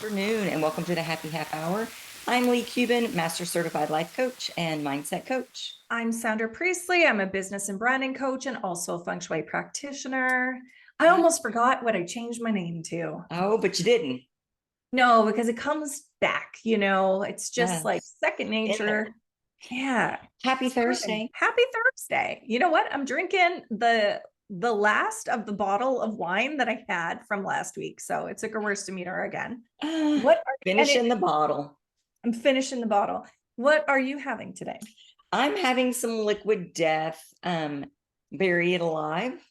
Afternoon and welcome to the Happy Half Hour. I'm Leigh Kubin, Master Certified Life Coach and Mindset Coach. I'm Sandra Priestley. I'm a business and branding coach and also a feng shui practitioner. I almost forgot what I changed my name to. Oh, but you didn't. No, because it comes back, it's just like Yes. second nature. Yeah. Happy It's good. Thursday. Happy Thursday. You know what? I'm drinking the last of the bottle of wine that I had from last week. So it's like a worse demeanor again. What are Finishing the bottle. I'm finishing the bottle. What are you having today? I'm having some liquid death, buried alive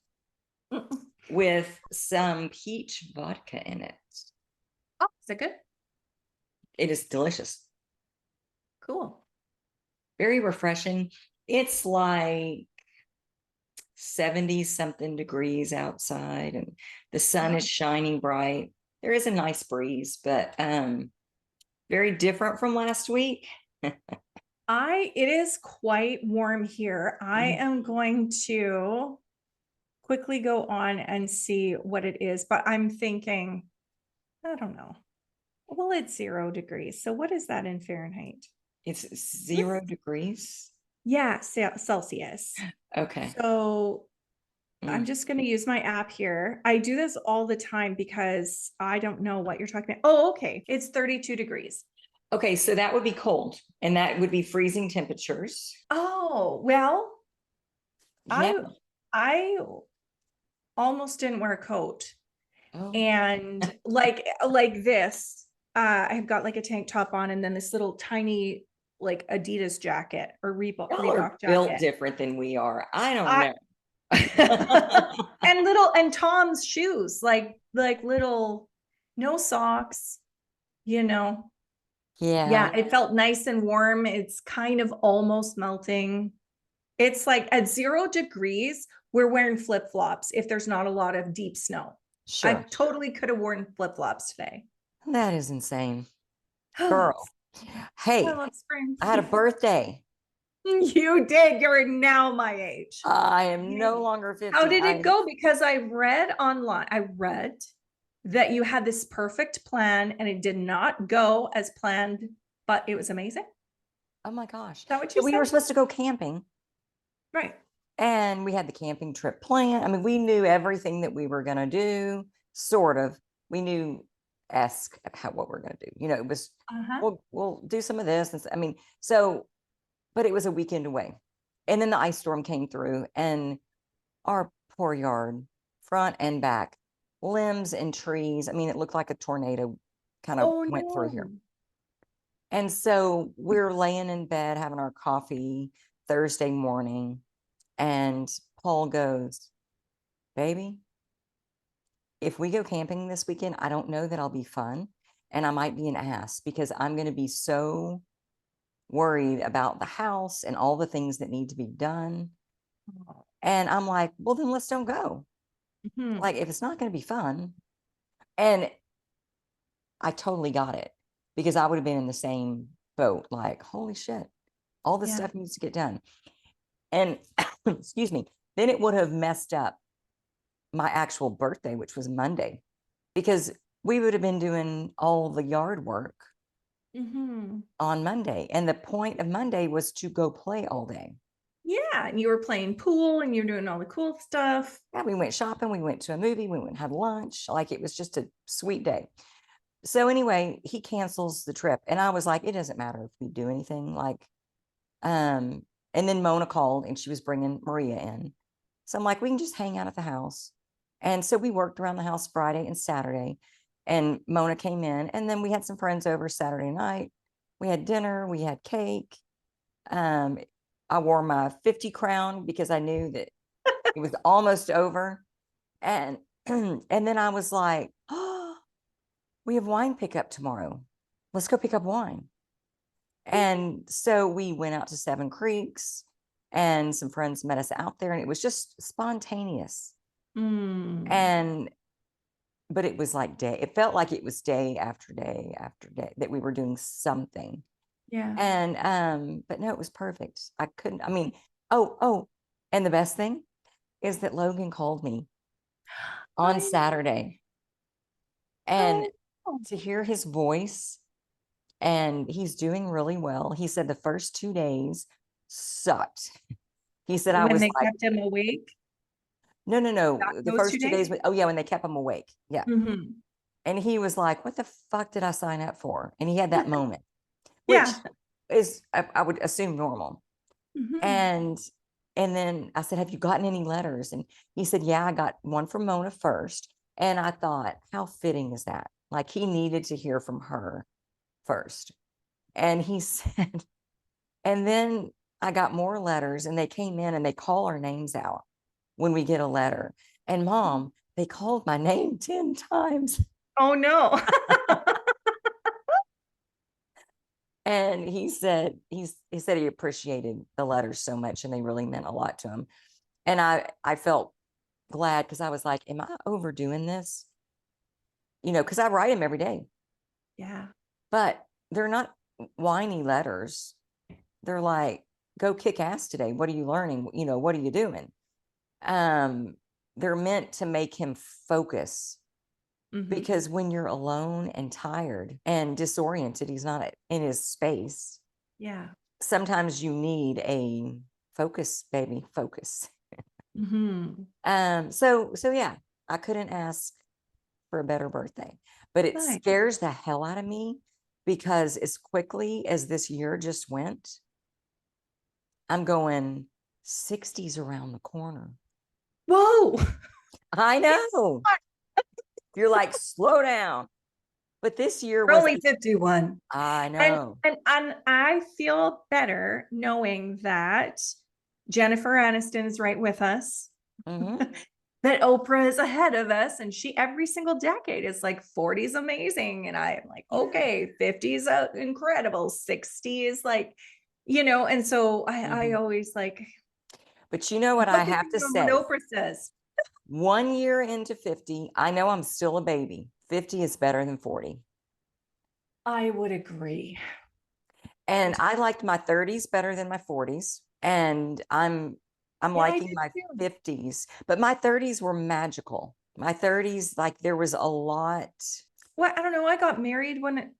with some peach vodka in it. Oh, is it good? It is delicious. Cool. Very refreshing. It's like 70 something degrees outside and the sun is shining bright. There is a nice breeze, but very different from last week. It is quite warm here. I am going to quickly go on and see what it is, but I'm thinking, I don't know. Well, it's 0 degrees. So what is that in Fahrenheit? It's 0 degrees. Yeah, Celsius. Okay. So I'm just going to use my app here. I do this all the time because I don't know what you're talking about. Oh, okay. It's 32 degrees. Okay, so that would be cold and that would be freezing temperatures. Oh, well, Yeah. I almost didn't wear a coat. Oh. And like this, I've got like a tank top on and then this little tiny like Adidas jacket or Reebok Y'all jacket. built different than we are. I don't know. and Tom's shoes, like little, no socks, Yeah, Yeah. it felt nice and warm. It's kind of almost melting. It's like at 0 degrees, we're wearing flip-flops if there's not a lot of deep snow. I Sure. totally could have worn flip-flops today. That is insane. Girl. Hey, I love spring. I had a birthday. You did. You're now my age. I am no longer 50. How did it go? Because I read online, that you had this perfect plan and it did not go as planned, but it was amazing. Oh my gosh. Is that what So you we said? were supposed to go camping. Right. And we had the camping trip planned. I mean, we knew everything that we were going to do, sort of. We knew what we're going to do. It was, we'll do some of this. And I mean, but it was a weekend away. And then the ice storm came through and our poor yard, front and back, limbs and trees. I mean, it looked like a tornado kind of went through here. And so we're laying in bed having our coffee Thursday morning. And Paul goes, baby, if we go camping this weekend, I don't know that I'll be fun. And I might be an ass because I'm going to be so worried about the house and all the things that need to be done. And I'm like, well, then let's don't go. Like, if it's not going to be fun. And I totally got it because I would have been in the same boat. Like, holy shit, all this stuff needs to get done. And excuse me, then it would have messed up my actual birthday, which was Monday, because we would have been doing all the yard work on Monday. And the point of Monday was to go play all day. Yeah. And you were playing pool and you're doing all the cool stuff. Yeah, we went shopping, we went to a movie, we went and had lunch. Like, it was just a sweet day. So anyway, he cancels the trip. And I was like, it doesn't matter if we do anything. Like, and then Mona called and she was bringing Maria in. So I'm like, we can just hang out at the house. And so we worked around the house Friday and Saturday, and Mona came in, and then we had some friends over Saturday night. We had dinner, we had cake. I wore my 50 crown because I knew that it was almost over. And and then I was like, oh, we have wine pickup tomorrow. Let's go pick up wine. And so we went out to Seven Creeks and some friends met us out there, and it was just spontaneous. But it was like it felt like it was day after day after day that we were doing something. Yeah. And but no, it was perfect. I couldn't, I mean, and the best thing is that Logan called me on Saturday. And to hear his voice, and he's doing really well. He said the first 2 days sucked. He said, I When was they like, kept him awake, no, no, no. The those 2 first 2 days? days, oh yeah, when they kept him awake. Yeah. Mhm. And he was like, what the fuck did I sign up for? And he had that moment, which Yeah. is, I would assume, normal. Mhm. And then I said, have you gotten any letters? And he said, yeah, I got one from Mona first. And I thought, how fitting is that? Like, he needed to hear from her first. And he said, and then I got more letters, and they came in and they call our names out when we get a letter. And Mom, they called my name 10 times. Oh, no. And he said he appreciated the letters so much, and they really meant a lot to him. And I felt glad, because I was like, am I overdoing this? Because I write him every day, Yeah. but they're not whiny letters. They're like, go kick ass today. What are you learning? What are you doing? They're meant to make him focus, because when you're alone and tired and disoriented, he's not in his space. Yeah. Sometimes you need a focus, baby, focus. Mhm. So yeah, I couldn't ask for a better birthday, but it Nice. scares the hell out of me, because as quickly as this year just went, I'm going 60s around the corner. Whoa. I know. You're like, slow down. But this year We're was, only 51. I And, know. and I feel better knowing that Jennifer Aniston is right with us. Mm-hmm. That Oprah is ahead of us, and she every single decade is like 40 is amazing, and I am like, okay, 50 is incredible, 60 is like, and so I always like, But you know what I have to what say? Oprah says. 1 year into 50, I know I'm still a baby. 50 is better than 40. I would agree. And I liked my 30s better than my 40s. And I'm Yeah, I liking did my too. 50s, but my 30s were magical. My 30s, like, there was a lot. Well, I don't know. I got married when,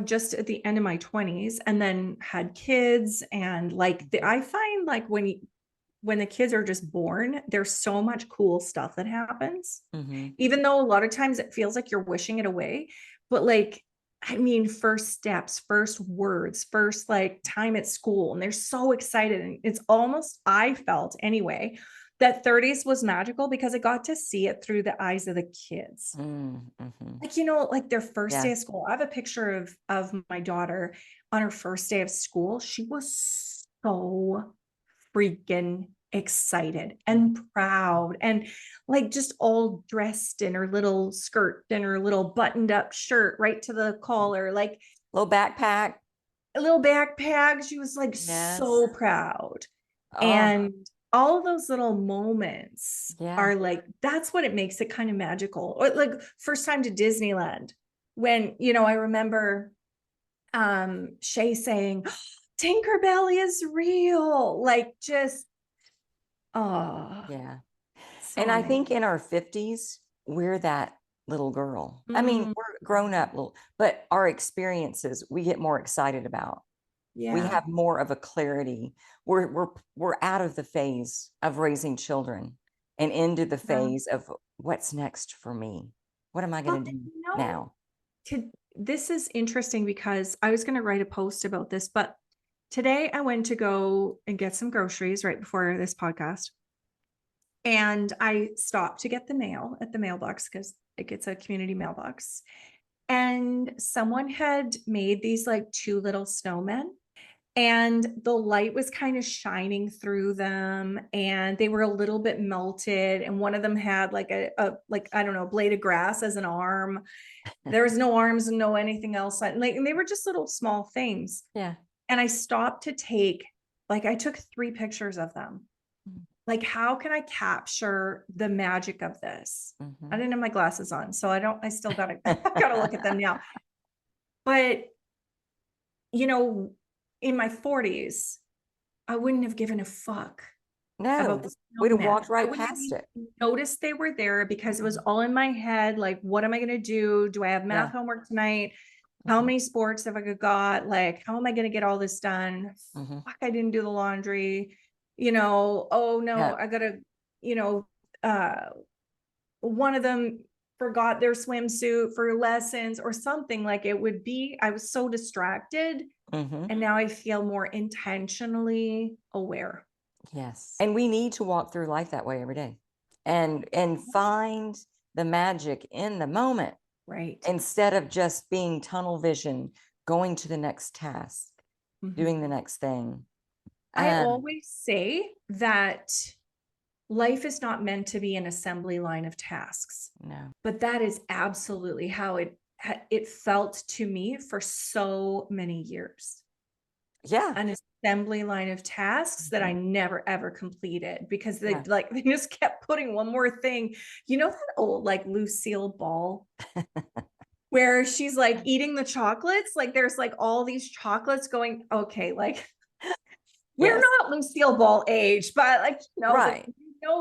just at the end of my 20s, and then had kids. And like, I find like when the kids are just born, there's so much cool stuff that happens, Mm-hmm. even though a lot of times it feels like you're wishing it away. But like, I mean, first steps, first words, first like time at school, and they're so excited. And it's almost, I felt anyway, that 30s was magical because I got to see it through the eyes of the kids. Mm-hmm. Like, like their first day Yeah. of school. I have a picture of my daughter on her first day of school. She was so freaking excited and proud, and like just all dressed in her little skirt and her little buttoned up shirt right to the collar, like Little backpack. a little backpack. She was like Yes. so proud. Oh, And all those little moments yeah. are like, that's what it makes it kind of magical. Or like first time to Disneyland, when, I remember Shay saying, Tinkerbell is real. Like just, oh, Yeah. so And I nice. think in our 50s, we're that little girl. I mean, Mm, we're grown up little, but our experiences we get more excited about. We yeah. have more of a clarity. We're out of the phase of raising children and into the Yeah. phase of what's next for me. What am I Well, going to do now? this is interesting because I was going to write a post about this, but today I went to go and get some groceries right before this podcast. And I stopped to get the mail at the mailbox because it gets a community mailbox. And someone had made these like two little snowmen, and the light was kind of shining through them, and they were a little bit melted. And one of them had like a like, I don't know, a blade of grass as an arm. There was no arms and no anything else. Like, and they were just little small things. Yeah. And I stopped to I took 3 pictures of them. Like, how can I capture the magic of this? Mm-hmm. I didn't have my glasses on, so I still gotta look at them now. But, in my 40s, I wouldn't have given a fuck about No, the we'd have snowman. walked I right wouldn't past even it. noticed they were there because it was Mhm. all in my head. Like, what am I going to do? Do I have math Yeah. homework tonight? How Mhm. many sports have I got? Like, how am I going to get all this done? Mhm. Fuck, I didn't do the laundry. Oh no, Yeah. I gotta, you know, uh, one of them forgot their swimsuit for lessons or something. Like it would be, I was so distracted. Mhm. And now I feel more intentionally aware. Yes. And we need to walk through life that way every day and find the magic in the moment Right. instead of just being tunnel vision, going to the next task, doing the next thing. I always say that life is not meant to be an assembly line of tasks, No. but that is absolutely how it felt to me for so many years. Yeah. An assembly line of tasks that I Mhm. never ever completed because Yeah. they just kept putting one more thing. You know that old like Lucille Ball where she's like eating the chocolates? Like there's like all these chocolates going, okay, like we're Yes. not Lucille Ball age, but like Right.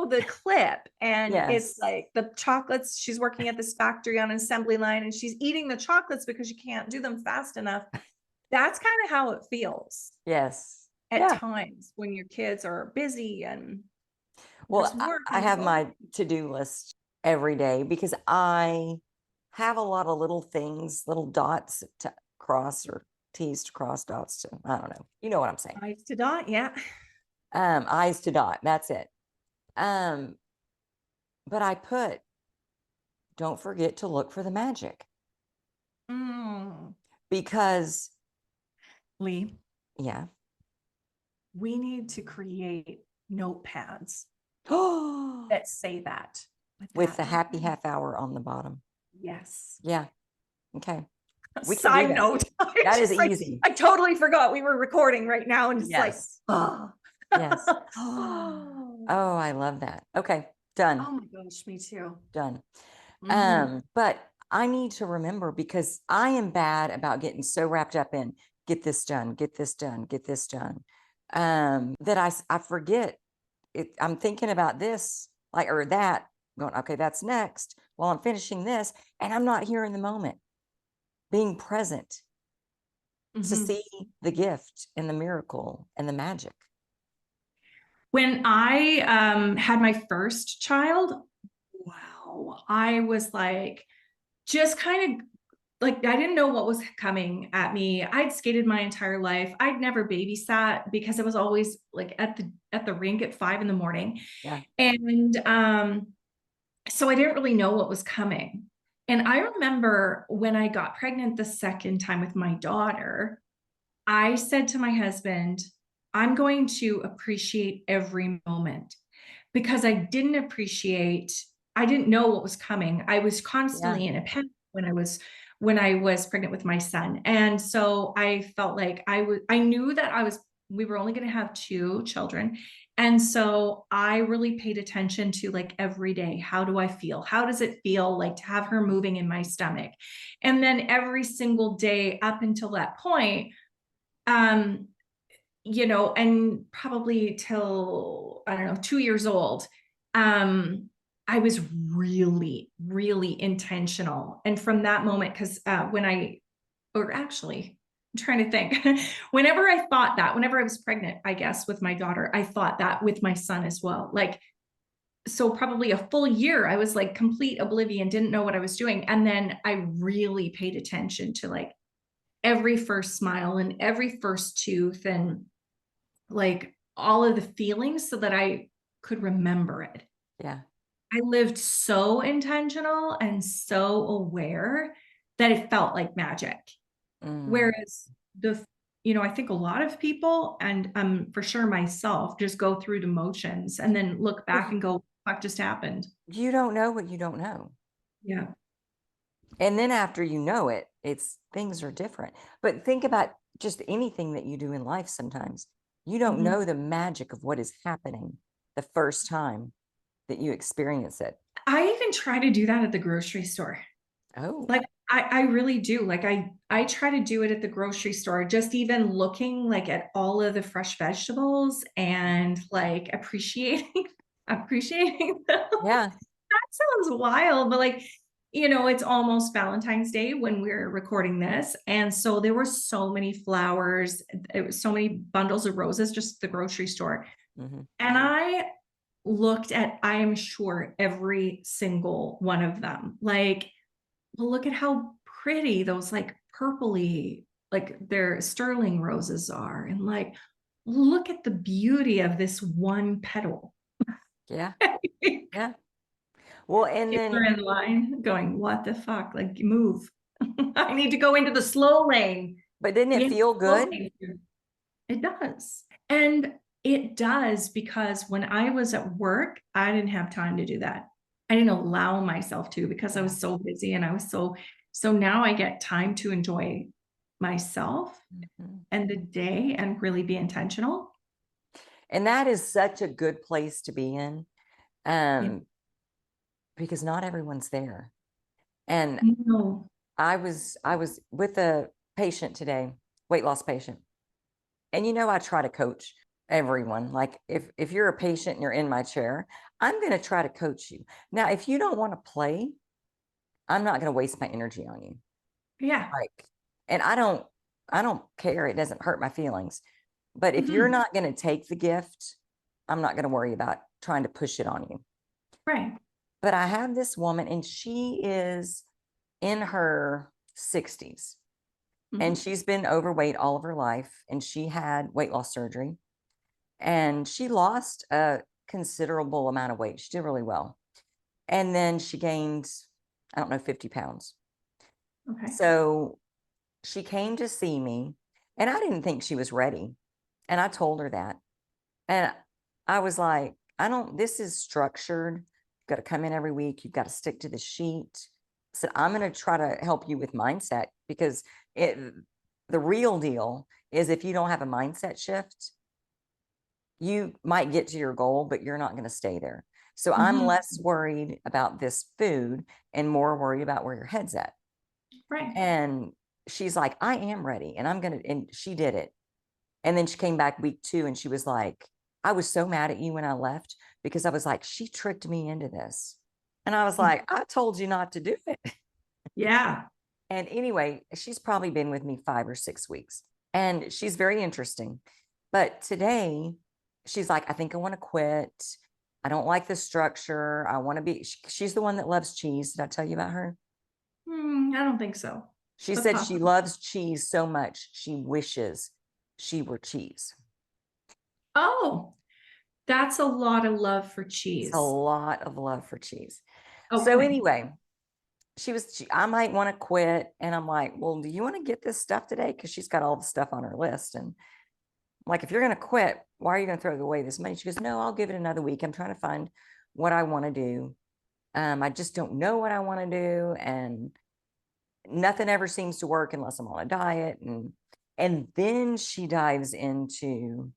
the clip, and it's Yes. like the chocolates. She's working at this factory on an assembly line, and she's eating the chocolates because you can't do them fast enough. That's kind of how it feels Yes. at Yeah. times when your kids are busy and there's Well, work I and there's have all. my to-do list every day because I have a lot of little things, little dots to cross or T's to cross, dots to, I don't know. You know what I'm saying. I's to dot, yeah. I's to dot. That's it. Um, but I put, don't forget to look for the magic Mm. because, Leigh, yeah. we need to create notepads Oh, that say that with with that. the happy half hour on the bottom. Yes. Yeah. Okay. We can do Side that. note, That is easy. I totally forgot we were recording right now and it's like, Yes. oh. Yes. Oh Oh, I love that. Okay. Done. my gosh, me too. Done. Mhm. But I need to remember because I am bad about getting so wrapped up in get this done, get this done, get this done. That I forget it. I'm thinking about this, like, or that, going, okay, that's next while I'm finishing this, and I'm not here in the moment, being present to Mhm. see the gift and the miracle and the magic. When I had my first child, wow, I was like, just kind of like, I didn't know what was coming at me. I'd skated my entire life. I'd never babysat because I was always like at the rink at 5 in the morning. Yeah. And so I didn't really know what was coming. And I remember when I got pregnant the second time with my daughter, I said to my husband, I'm going to appreciate every moment because I didn't know what was coming. I was Yeah. constantly in a panic when I was pregnant with my son. And so I felt like I knew that we were only going to have two children. And so I really paid attention to like every day, how do I feel? How does it feel like to have her moving in my stomach? And then every single day up until that point, um, and probably till, I don't know, 2 years old, I was really, really intentional. And from that moment, because or actually, I'm trying to think, whenever I was pregnant, I guess, with my daughter, I thought that with my son as well. Like, so probably a full year, I was like complete oblivion, didn't know what I was doing. And then I really paid attention to like every first smile and every first tooth and like all of the feelings so that I could remember it. Yeah. I lived so intentional and so aware that it felt like magic. Mm. Whereas I think a lot of people and for sure myself just go through the motions and then look Well, back and go, what just happened? you don't know what you don't know. Yeah. And then after you know it, it's things are different. But think about just anything that you do in life sometimes. You don't Mhm. know the magic of what is happening the first time that you experience it. I even try to do that at the grocery store. Oh, Like I really do. Like I try to do it at the grocery store, just even looking like at all of the fresh vegetables and like appreciating them. Yeah. That sounds wild, but like, it's almost Valentine's Day when we're recording this. And so there were so many flowers, it was so many bundles of roses just at the grocery store. Mm-hmm. And I looked at, I am sure, every single one of them. Like, well, look at how pretty those like purpley, like their sterling roses are. And like, look at the beauty of this one petal. Yeah. Yeah. Well, and People are then, in line going, what the fuck? Like, move. I need to go into the slow lane. but didn't We it have feel slow good? lane here. It does. And it does because when I was at work, I didn't have time to do that. I didn't allow myself to because I was so busy and I was so now I get time to enjoy myself Mhm. and the day and really be intentional. And that is such a good place to be in. Yeah. Because not everyone's there. And No. I was with a patient today, weight loss patient. And I try to coach everyone. Like if you're a patient and you're in my chair, I'm going to try to coach you. Now, if you don't want to play, I'm not going to waste my energy on you. Yeah. Like, and I don't care. It doesn't hurt my feelings. But if you're Mhm. not going to take the gift, I'm not going to worry about trying to push it on you. Right. But I have this woman and she is in her 60s and Mhm. she's been overweight all of her life and she had weight loss surgery and she lost a considerable amount of weight. She did really well. And then she gained, I don't know, 50 pounds. Okay. So she came to see me and I didn't think she was ready. And I told her that. And I was like, this is structured. You've got to come in every week. You've got to stick to the sheet. I said, I'm going to try to help you with mindset because the real deal is if you don't have a mindset shift, you might get to your goal, but you're not going to stay there. So I'm Mhm. less worried about this food and more worried about where your head's at. Right. And she's like, I am ready. And and she did it. And then she came back week 2 and she was like, I was so mad at you when I left because I was like, she tricked me into this. And I was like, I told you not to do it. Yeah. And anyway, she's probably been with me 5 or 6 weeks and she's very interesting. But today she's like, I think I want to quit. I don't like the structure. I want to be, she's the one that loves cheese. Did I tell you about her? I don't think so. She But said she loves cheese so much. She wishes she were cheese. oh, that's a lot of love for It's a cheese. lot of love for cheese. So Okay. anyway, I might want to quit. And I'm like, well, do you want to get this stuff today? Because she's got all the stuff on her list. And I'm like, if you're going to quit, why are you going to throw away this money? She goes, no, I'll give it another week. I'm trying to find what I want to do. I just don't know what I want to do. And nothing ever seems to work unless I'm on a diet. And then she dives into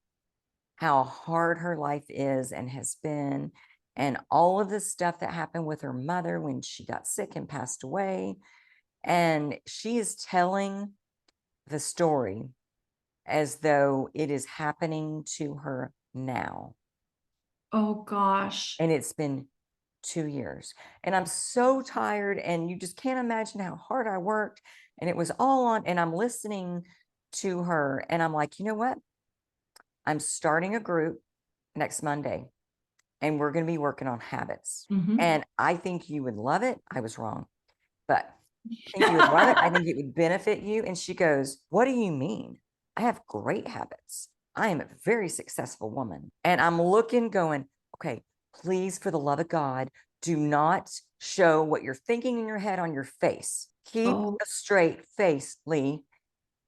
how hard her life is and has been, and all of the stuff that happened with her mother when she got sick and passed away. And she is telling the story as though it is happening to her now. Oh gosh. And it's been 2 years. And I'm so tired. And you just can't imagine how hard I worked. And it was all on. And I'm listening to her. And I'm like, you know what? I'm starting a group next Monday. And we're going to be working on habits. Mhm. And I think you would love it. I was wrong, but I think you would love it. I think it would benefit you. And she goes, what do you mean? I have great habits. I am a very successful woman. And I'm looking, going, okay, please, for the love of God, do not show what you're thinking in your head on your face. Keep Oh, a straight face, Leigh.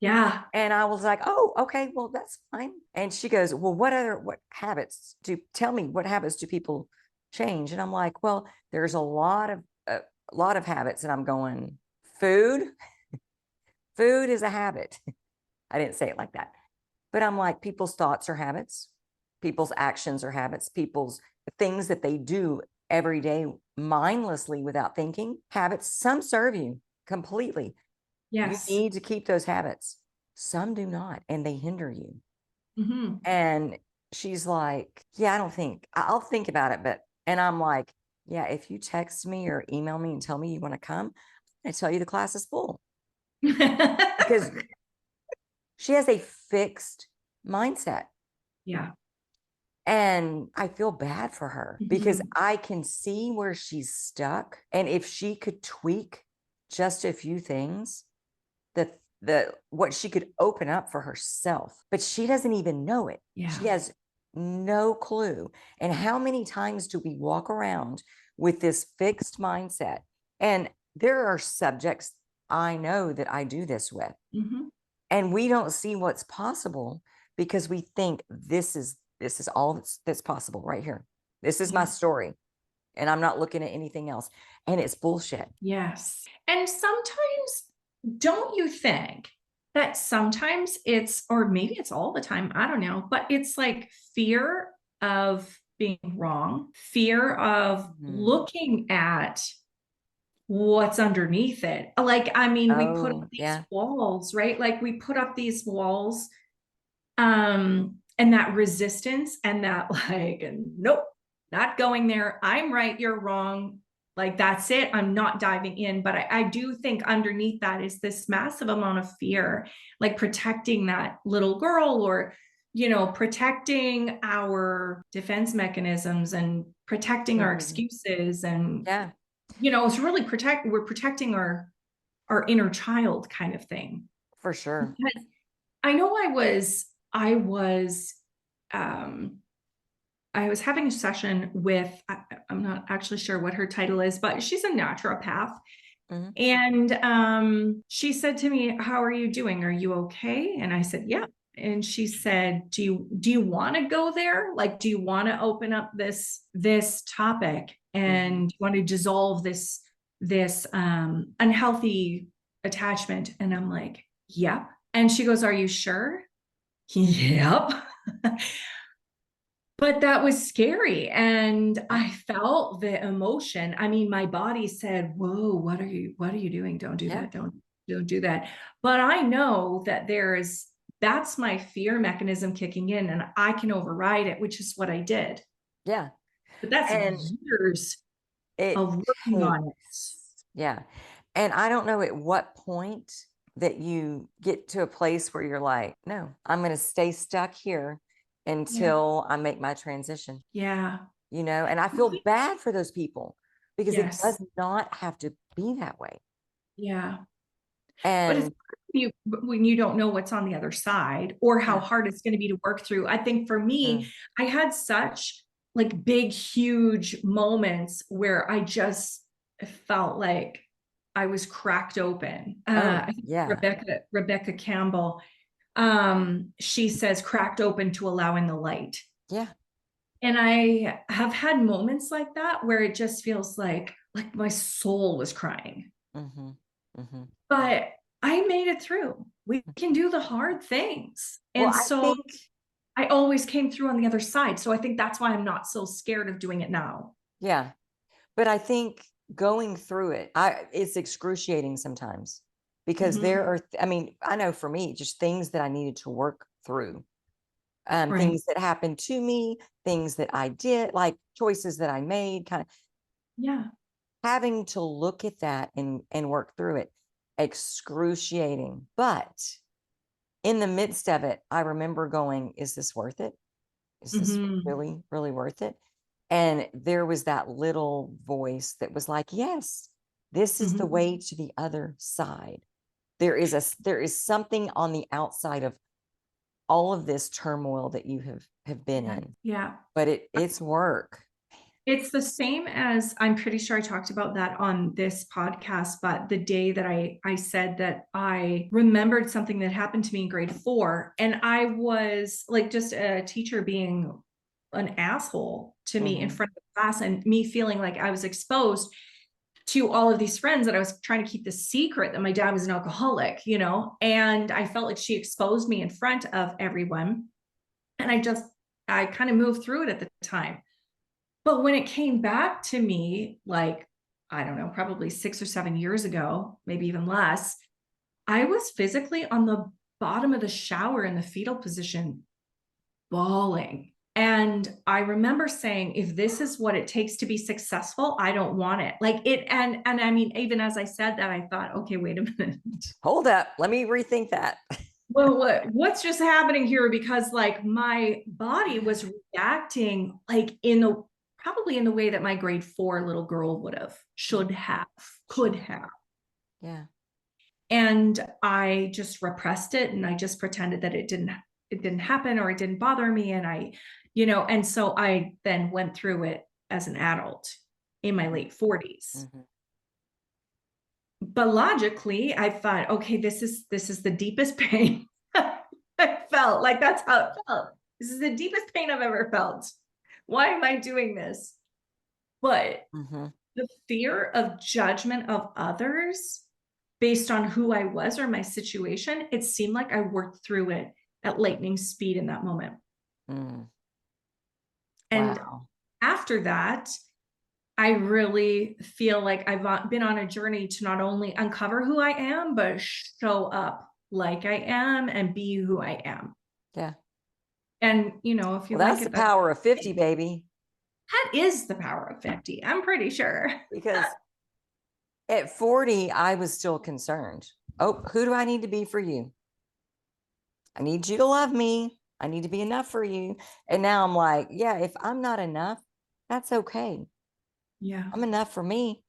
yeah. And I was like, oh, okay, well, that's fine. And she goes, well, what habits tell me what habits do people change? And I'm like, well, there's a lot of habits. And I'm going, food is a habit. I didn't say it like that, but I'm like, people's thoughts are habits. People's actions are habits. People's things that they do every day mindlessly without thinking, habits. Some serve you, completely. Yes. You need to keep those habits. Some do not, and they hinder you. And she's like, yeah, I'll think about it. And I'm like, yeah, if you text me or email me and tell me you want to come, I tell you the class is full. Because she has a fixed mindset. Yeah. And I feel bad for her because I can see where she's stuck. And if she could tweak just a few things, what she could open up for herself, but she doesn't even know it. Yeah. She has no clue. And how many times do we walk around with this fixed mindset? And there are subjects I know that I do this with, and we don't see what's possible because we think this is all that's possible right here. This is my story, and I'm not looking at anything else. And it's bullshit. Yes. And sometimes, don't you think that sometimes it's, or maybe it's all the time, I don't know, but it's like fear of being wrong, fear of looking at what's underneath it. Like, I mean, we put up these walls, right? Like we put up these walls, and that resistance and that like, nope, not going there. I'm right, you're wrong. Like, that's it. I'm not diving in. But I do think underneath that is this massive amount of fear, like protecting that little girl, or, you know, protecting our defense mechanisms and protecting our excuses. And, you know, it's really we're protecting our inner child kind of thing. For sure. Because I know I was having a session with, I'm not actually sure what her title is, but she's a naturopath. And she said to me, how are you doing? Are you okay? And I said, yeah. And she said, do you want to go there? Like, do you want to open up this topic and you want to dissolve this unhealthy attachment? And I'm like, yep. And she goes, are you sure? Yep. But that was scary. And I felt the emotion. I mean, my body said, whoa, what are you doing? Don't do that. Don't do that. But I know that that's my fear mechanism kicking in, and I can override it, which is what I did. Yeah. But that's years of working on it. Yeah. And I don't know at what point that you get to a place where you're like, no, I'm going to stay stuck here until I make my transition. Yeah. You know, and I feel bad for those people because it does not have to be that way. Yeah. And but when you don't know what's on the other side or how hard it's going to be to work through. I think for me, I had such like big, huge moments where I just felt like I was cracked open. I think Rebecca Campbell, she says cracked open to allow in the light. Yeah. And I have had moments like that where it just feels like my soul was crying. But I made it through. We can do the hard things. And so I always came through on the other side. So I think that's why I'm not so scared of doing it now. Yeah. But I think going through it, it's excruciating sometimes because there are, I mean, I know for me, just things that I needed to work through, things that happened to me, things that I did, like choices that I made, kind of having to look at that and work through it. Excruciating. But in the midst of it, I remember going, is this worth it? Is this really, really worth it? And there was that little voice that was like, yes, this is the way to the other side. There is something on the outside of all of this turmoil that you have been in. Yeah. But it's work. It's the same as, I'm pretty sure I talked about that on this podcast, but the day that I said that I remembered something that happened to me in grade 4, and I was like just a teacher being an asshole to me in front of the class, and me feeling like I was exposed to all of these friends that I was trying to keep the secret that my dad was an alcoholic, you know, and I felt like she exposed me in front of everyone. And I kind of moved through it at the time. But when it came back to me, like I don't know, probably 6 or 7 years ago, maybe even less, I was physically on the bottom of the shower in the fetal position, bawling. And I remember saying, if this is what it takes to be successful, I don't want it. Like it, and I mean, even as I said that, I thought, okay, wait a minute. Hold up. Let me rethink that. Well, what's just happening here? Because like my body was reacting like probably in the way that my grade 4 little girl would have, should have, could have. Yeah. And I just repressed it, and I just pretended that it didn't happen, or it didn't bother me. And and so I then went through it as an adult in my late 40s. But logically, I thought, okay, this is the deepest pain I felt. Like that's how it felt. This is the deepest pain I've ever felt. Why am I doing this? But the fear of judgment of others based on who I was or my situation, it seemed like I worked through it at lightning speed in that moment. And after that, I really feel like I've been on a journey to not only uncover who I am, but show up like I am and be who I am. Yeah. And, if you that's the power of 50, baby. That is the power of 50. I'm pretty sure. Because at 40, I was still concerned. Oh, who do I need to be for you? I need you to love me. I need to be enough for you. And now I'm like, yeah, if I'm not enough, that's okay. Yeah. I'm enough for me.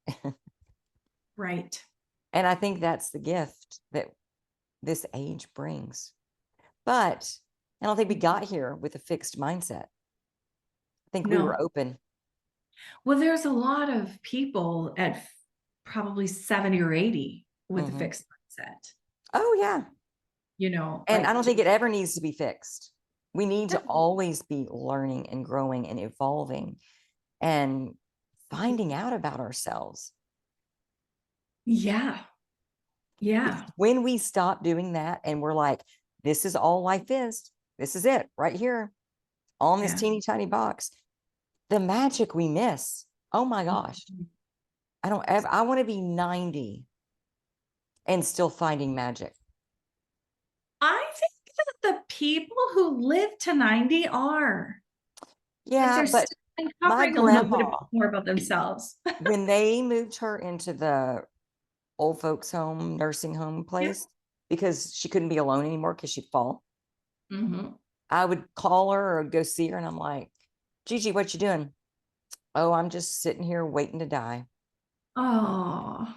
Right. And I think that's the gift that this age brings. But I don't think we got here with a fixed mindset. I think we were open. Well, there's a lot of people at probably 70 or 80 with a fixed mindset. Oh, yeah. And I don't think it ever needs to be fixed. We need to always be learning and growing and evolving and finding out about ourselves. Yeah. Yeah. Because when we stop doing that and we're like, this is all life is, this is it right here on this teeny tiny box, the magic we miss. Oh my gosh. I want to be 90 and still finding magic. I think that the people who live to 90 are. Yeah, but my grandma, more about themselves. when they moved her into the old folks home, nursing home place, because she couldn't be alone anymore because she'd fall. I would call her or go see her, and I'm like, Gigi, what you doing? Oh, I'm just sitting here waiting to die. Oh.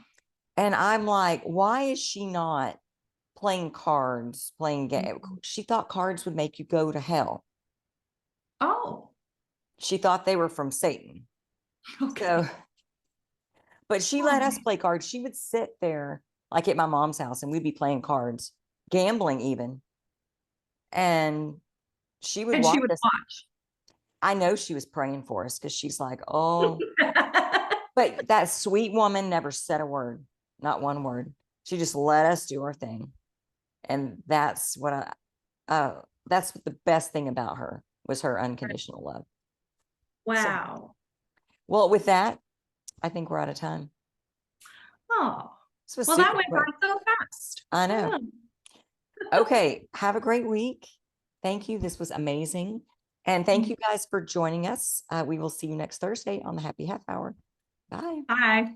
And I'm like, why is she not playing cards, playing games? She thought cards would make you go to hell. Oh. She thought they were from Satan. Okay. So, but she let us play cards. She would sit there like at my mom's house, and we'd be playing cards, gambling even. And she would watch us. I know she was praying for us because she's like, oh, but that sweet woman never said a word, not one word. She just let us do our thing. And that's what that's the best thing about her, was her unconditional love. Wow. So, well, with that, I think we're out of time. Oh, well, that went by so fast. I know. Okay. Have a great week. Thank you. This was amazing. And thank you guys for joining us. We will see you next Thursday on the Happy Half Hour. Bye. Bye.